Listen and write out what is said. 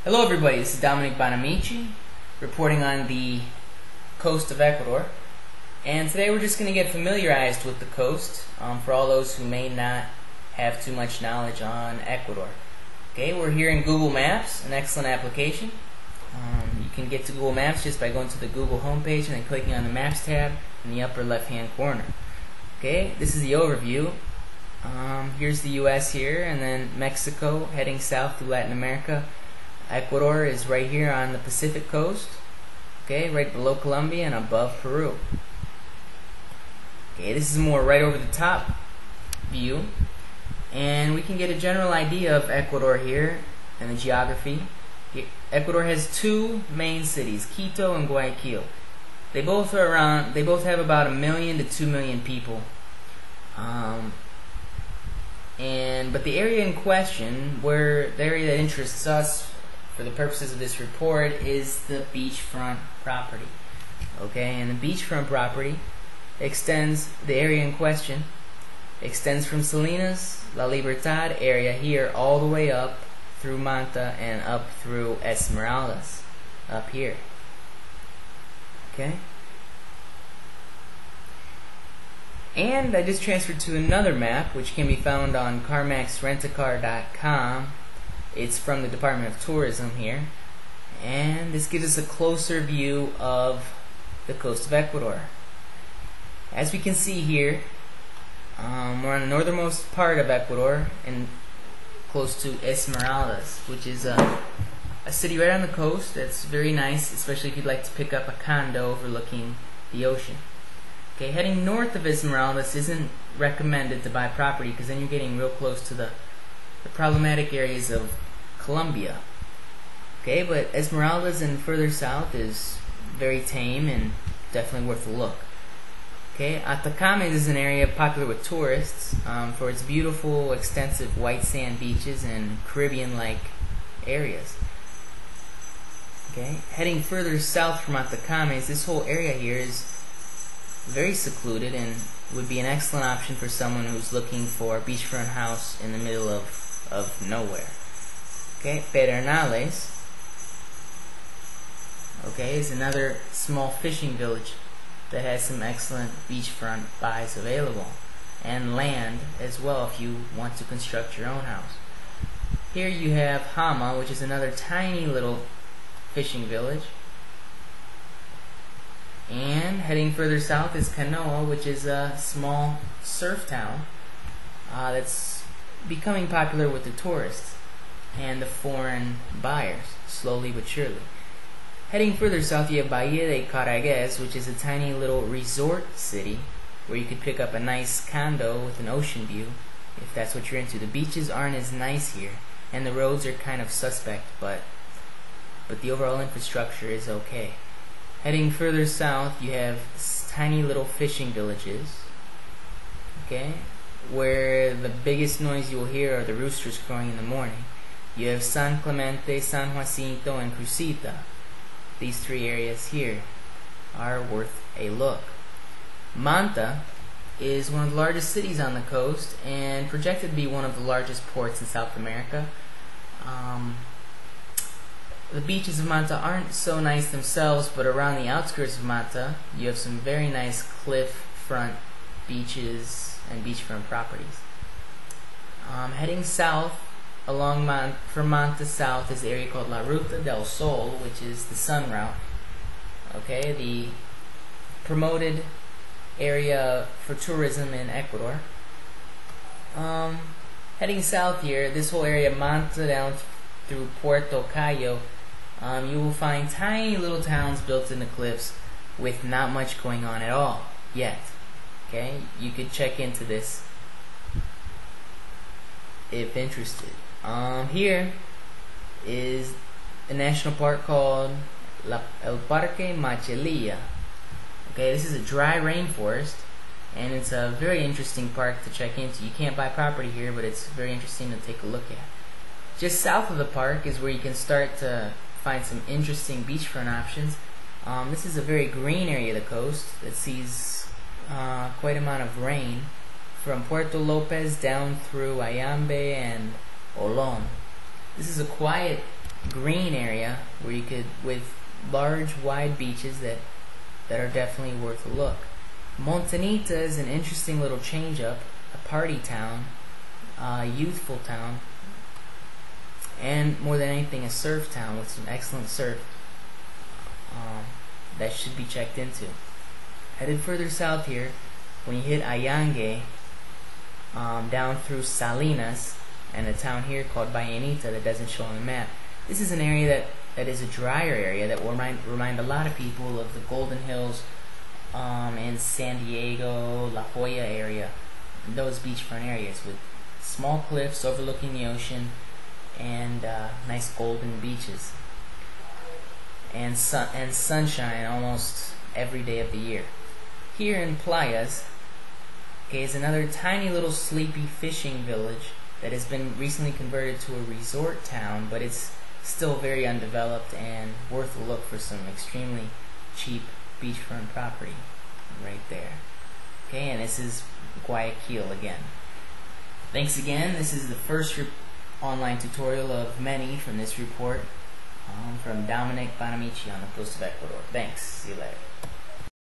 Hello everybody, this is Dominic Bonamici reporting on the coast of Ecuador, and today we're just going to get familiarized with the coast for all those who may not have too much knowledge on Ecuador. Okay, we're here in Google Maps, an excellent application. You can get to Google Maps just by going to the Google homepage and then clicking on the Maps tab in the upper left hand corner. Okay, this is the overview. Here's the US here, and then Mexico heading south through Latin America. Ecuador is right here on the Pacific coast, okay, right below Colombia and above Peru. Okay, this is more right over the top view, and we can get a general idea of Ecuador here and the geography. Ecuador has two main cities, Quito and Guayaquil. They both have about 1 million to 2 million people. But the area in question, the area that interests us for the purposes of this report, is the beachfront property. Okay, and the beachfront property the area in question extends from Salinas, La Libertad area here all the way up through Manta and up through Esmeraldas up here. Okay, and I just transferred to another map which can be found on CarMaxRentacar.com. It's from the Department of Tourism here, and this gives us a closer view of the coast of Ecuador. As we can see here, we're on the northernmost part of Ecuador and close to Esmeraldas, which is a city right on the coast that's very nice, especially if you'd like to pick up a condo overlooking the ocean. Okay, heading north of Esmeraldas isn't recommended to buy property because then you're getting real close to the problematic areas of Colombia. Okay, but Esmeraldas and further south is very tame and definitely worth a look. Okay, Atacames is an area popular with tourists for its beautiful, extensive white sand beaches and Caribbean-like areas. Okay, heading further south from Atacames, this whole area here is very secluded and would be an excellent option for someone who's looking for a beachfront house in the middle of nowhere. Okay, Pedernales, okay, is another small fishing village that has some excellent beachfront buys available, and land as well if you want to construct your own house. Here you have Hama, which is another tiny little fishing village. And heading further south is Canoa, which is a small surf town that's becoming popular with the tourists and the foreign buyers, slowly but surely. Heading further south you have Bahia de Caraguez, which is a tiny little resort city where you could pick up a nice condo with an ocean view if that's what you're into. The beaches aren't as nice here and the roads are kind of suspect, but the overall infrastructure is okay. Heading further south, you have tiny little fishing villages, okay, where the biggest noise you will hear are the roosters crowing in the morning. You have San Clemente, San Jacinto, and Crucita. These three areas here are worth a look. Manta is one of the largest cities on the coast and projected to be one of the largest ports in South America. The beaches of Manta aren't so nice themselves, but around the outskirts of Manta, you have some very nice cliff front beaches and beachfront properties. Heading south from Manta south is the area called La Ruta del Sol, which is the sun route. Okay, the promoted area for tourism in Ecuador. Heading south here, this whole area, Manta down through Puerto Cayo, you will find tiny little towns built in the cliffs with not much going on at all yet. Okay, you could check into this if interested. Here is a national park called El Parque Machelilla. Okay, this is a dry rainforest and it's a very interesting park to check into. You can't buy property here, but it's very interesting to take a look at. Just south of the park is where you can start to find some interesting beachfront options. This is a very green area of the coast that sees quite an amount of rain from Puerto Lopez down through Ayambe and Olón. This is a quiet green area where you could, with large wide beaches that are definitely worth a look. Montanita is an interesting little change up, a party town, a youthful town, and more than anything a surf town with some excellent surf that should be checked into. Headed further south here, when you hit Allangue, down through Salinas and a town here called Vallenita that doesn't show on the map. This is an area that is a drier area that will remind a lot of people of the Golden Hills in San Diego, La Jolla area, those beachfront areas with small cliffs overlooking the ocean and nice golden beaches and sunshine almost every day of the year. Here in Playas, okay, is another tiny little sleepy fishing village that has been recently converted to a resort town, but it's still very undeveloped and worth a look for some extremely cheap beachfront property right there. Okay, and this is Guayaquil again. Thanks again. This is the first online tutorial of many from this report from Dominic Bonamici on the coast of Ecuador. Thanks. See you later.